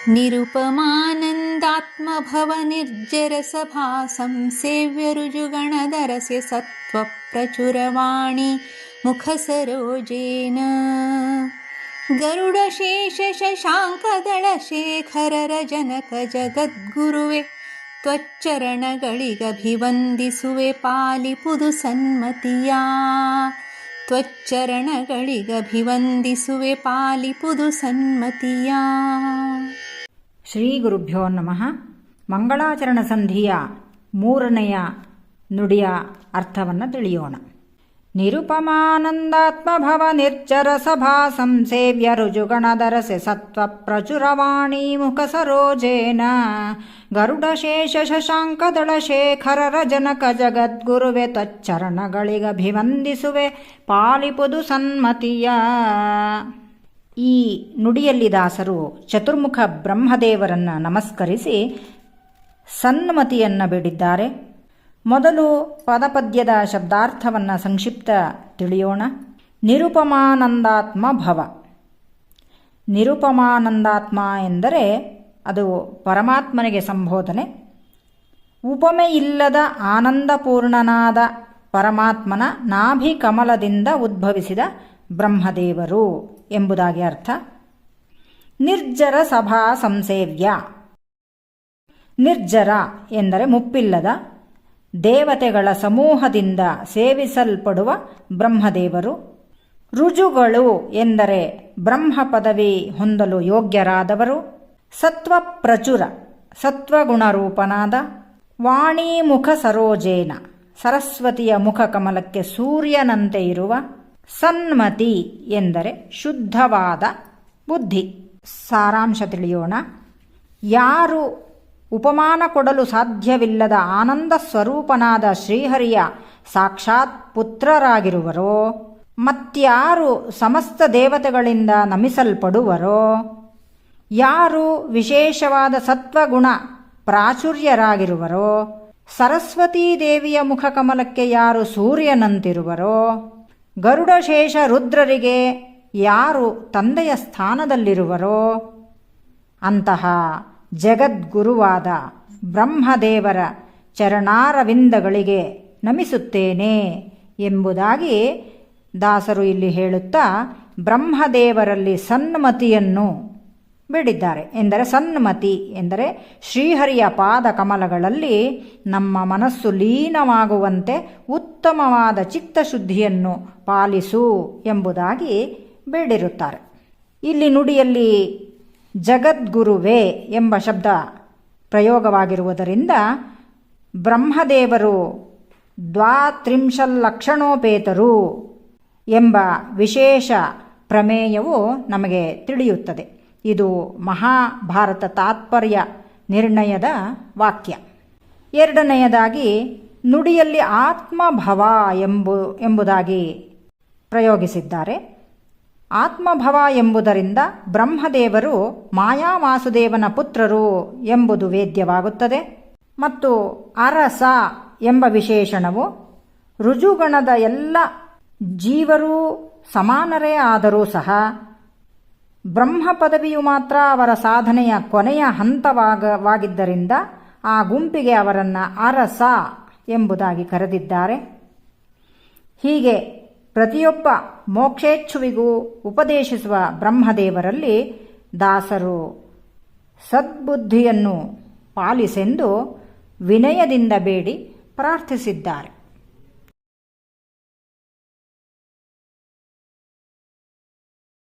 ನಿರುಪಮಾನಂದಾತ್ಮಭವ ನಿರ್ಜರಸಭಾ ಸಂಸೇವ್ಯ ರುಜುಗಣಧರಸ್ಯ ಸತ್ವಪ್ರಚುರವಾಣಿ ಮುಖಸರೋಜೇನ ಗರುಡಶೇಷ ಶಶಾಂಕದಳಶೇಖರರ ಜನಕ ಜಗದ್ಗುರುವೆ ತ್ವಚ್ಚರಣಗಳಿಗಭಿವಂದಿಸುವೆ ಪಾಲಿಪುದು ಸನ್ಮತಿಯ ತ್ವಚ್ಚರಣಗಳಿಗಭಿವಂದಿಸುವೆ ಪಾಲಿಪುದು ಸನ್ಮತಿಯ. ಶ್ರೀ ಗುರುಭ್ಯೋ ನಮಃ. ಮಂಗಳಾಚರಣ ಸಂಧಿಯ ಮೂರನೆಯ ನುಡಿಯ ಅರ್ಥವನ್ನು ತಿಳಿಯೋಣ. ನಿರುಪಮಾನಂದಾತ್ಮಭವ ನಿರ್ಜರ ಸಭಾ ಸಂಸೇವ್ಯ ರುಜುಗಣಧರಸೆ ಸತ್ವ ಪ್ರಚುರವಾಣಿ ಮುಖ ಸರೋಜೇನ ಗರುಡಶೇಷ ಶಶಾಂಕದಳ ಶೇಖರರ ಜನಕ ಜಗದ್ಗುರುವೆ ತ್ವಚ್ಚರಣಗಳಿಗಭಿವಂದಿಸುವೆ ಪಾಲಿಪುದು ಸನ್ಮತಿಯ. ಈ ನುಡಿಯಲ್ಲಿ ದಾಸರು ಚತುರ್ಮುಖ ಬ್ರಹ್ಮದೇವರನ್ನು ನಮಸ್ಕರಿಸಿ ಸನ್ಮತಿಯನ್ನು ಬೇಡಿದ್ದಾರೆ. ಮೊದಲು ಪದಪದ್ಯದ ಶಬ್ದಾರ್ಥವನ್ನು ಸಂಕ್ಷಿಪ್ತ ತಿಳಿಯೋಣ. ನಿರುಪಮಾನಂದಾತ್ಮ ಭವ. ನಿರುಪಮಾನಂದಾತ್ಮ ಎಂದರೆ ಅದು ಪರಮಾತ್ಮನಿಗೆ ಸಂಬೋಧನೆ. ಉಪಮೆಯಿಲ್ಲದ ಆನಂದಪೂರ್ಣನಾದ ಪರಮಾತ್ಮನ ನಾಭಿ ಕಮಲದಿಂದ ಉದ್ಭವಿಸಿದ ಬ್ರಹ್ಮದೇವರು ಎಂಬುದಾಗಿ ಅರ್ಥ. ನಿರ್ಜರ ಸಭಾ ಸಂಸೇವ್ಯ. ನಿರ್ಜರ ಎಂದರೆ ಮುಪ್ಪಿಲ್ಲದ ದೇವತೆಗಳ ಸಮೂಹದಿಂದ ಸೇವಿಸಲ್ಪಡುವ ಬ್ರಹ್ಮದೇವರು. ರುಜುಗಳು ಎಂದರೆ ಬ್ರಹ್ಮ ಪದವಿ ಹೊಂದಲು ಯೋಗ್ಯರಾದವರು. ಸತ್ವ ಪ್ರಚುರ ಸತ್ವಗುಣರೂಪನಾದ. ವಾಣಿ ಮುಖ ಸರೋಜೇನ ಸರಸ್ವತಿಯ ಮುಖ ಕಮಲಕ್ಕೆ ಸೂರ್ಯನಂತೆ ಇರುವ. ಸನ್ಮತಿ ಎಂದರೆ ಶುದ್ಧವಾದ ಬುದ್ಧಿ. ಸಾರಾಂಶ ತಿಳಿಯೋಣ. ಯಾರು ಉಪಮಾನ ಕೊಡಲು ಸಾಧ್ಯವಿಲ್ಲದ ಆನಂದ ಸ್ವರೂಪನಾದ ಶ್ರೀಹರಿಯ ಸಾಕ್ಷಾತ್ ಪುತ್ರರಾಗಿರುವರೋ, ಮತ್ಯಾರು ಸಮಸ್ತ ದೇವತೆಗಳಿಂದ ನಮಿಸಲ್ಪಡುವರೋ, ಯಾರು ವಿಶೇಷವಾದ ಸತ್ವಗುಣ ಪ್ರಾಚುರ್ಯರಾಗಿರುವರೋ, ಸರಸ್ವತೀ ದೇವಿಯ ಮುಖಕಮಲಕ್ಕೆ ಯಾರು ಸೂರ್ಯನಂತಿರುವರೋ, ಗರುಡಶೇಷ ರುದ್ರರಿಗೆ ಯಾರು ತಂದೆಯ ಸ್ಥಾನದಲ್ಲಿರುವರೋ, ಅಂತಹ ಜಗದ್ಗುರುವಾದ ಬ್ರಹ್ಮದೇವರ ಚರಣಾರವಿಂದಗಳಿಗೆ ನಮಿಸುತ್ತೇನೆ ಎಂಬುದಾಗಿ ದಾಸರು ಇಲ್ಲಿ ಹೇಳುತ್ತಾ ಬ್ರಹ್ಮದೇವರಲ್ಲಿ ಸನ್ಮತಿಯನ್ನು ಬೇಡಿದ್ದಾರೆ. ಎಂದರೆ ಸನ್ಮತಿ ಎಂದರೆ ಶ್ರೀಹರಿಯ ಪಾದ ಕಮಲಗಳಲ್ಲಿ ನಮ್ಮ ಮನಸ್ಸು ಲೀನವಾಗುವಂತೆ ಉತ್ತಮವಾದ ಚಿತ್ತಶುದ್ಧಿಯನ್ನು ಪಾಲಿಸು ಎಂಬುದಾಗಿ ಬೇಡಿರುತ್ತಾರೆ. ಇಲ್ಲಿ ನುಡಿಯಲ್ಲಿ ಜಗದ್ಗುರುವೇ ಎಂಬ ಶಬ್ದ ಪ್ರಯೋಗವಾಗಿರುವುದರಿಂದ ಬ್ರಹ್ಮದೇವರು ದ್ವಾತ್ರಿಂಶಲ್ಲಕ್ಷಣೋಪೇತರು ಎಂಬ ವಿಶೇಷ ಪ್ರಮೇಯವು ನಮಗೆ ತಿಳಿಯುತ್ತದೆ. ಇದು ಮಹಾಭಾರತ ತಾತ್ಪರ್ಯ ನಿರ್ಣಯದ ವಾಕ್ಯ. ಎರಡನೆಯದಾಗಿ ನುಡಿಯಲ್ಲಿ ಆತ್ಮಭವ ಎಂಬುದಾಗಿ ಪ್ರಯೋಗಿಸಿದ್ದಾರೆ. ಆತ್ಮಭವ ಎಂಬುದರಿಂದ ಬ್ರಹ್ಮದೇವರು ಮಾಯಾವಾಸುದೇವನ ಪುತ್ರರು ಎಂಬುದು ವೇದ್ಯವಾಗುತ್ತದೆ. ಮತ್ತು ಅರಸ ಎಂಬ ವಿಶೇಷಣವು ರುಜುಗಣದ ಎಲ್ಲ ಜೀವರೂ ಸಮಾನರೇ ಆದರೂ ಸಹ ಬ್ರಹ್ಮ ಪದವಿಯು ಮಾತ್ರ ಅವರ ಸಾಧನೆಯ ಕೊನೆಯ ಹಂತವಾಗಿದ್ದರಿಂದ ಆ ಗುಂಪಿಗೆ ಅವರನ್ನು ಅರಸ ಎಂಬುದಾಗಿ ಕರೆದಿದ್ದಾರೆ. ಹೀಗೆ ಪ್ರತಿಯೊಬ್ಬ ಮೋಕ್ಷೇಚ್ಛುವಿಗೂ ಉಪದೇಶಿಸುವ ಬ್ರಹ್ಮದೇವರಲ್ಲಿ ದಾಸರು ಸದ್ಬುದ್ಧಿಯನ್ನು ಪಾಲಿಸೆಂದು ವಿನಯದಿಂದ ಬೇಡಿ ಪ್ರಾರ್ಥಿಸಿದ್ದಾರೆ.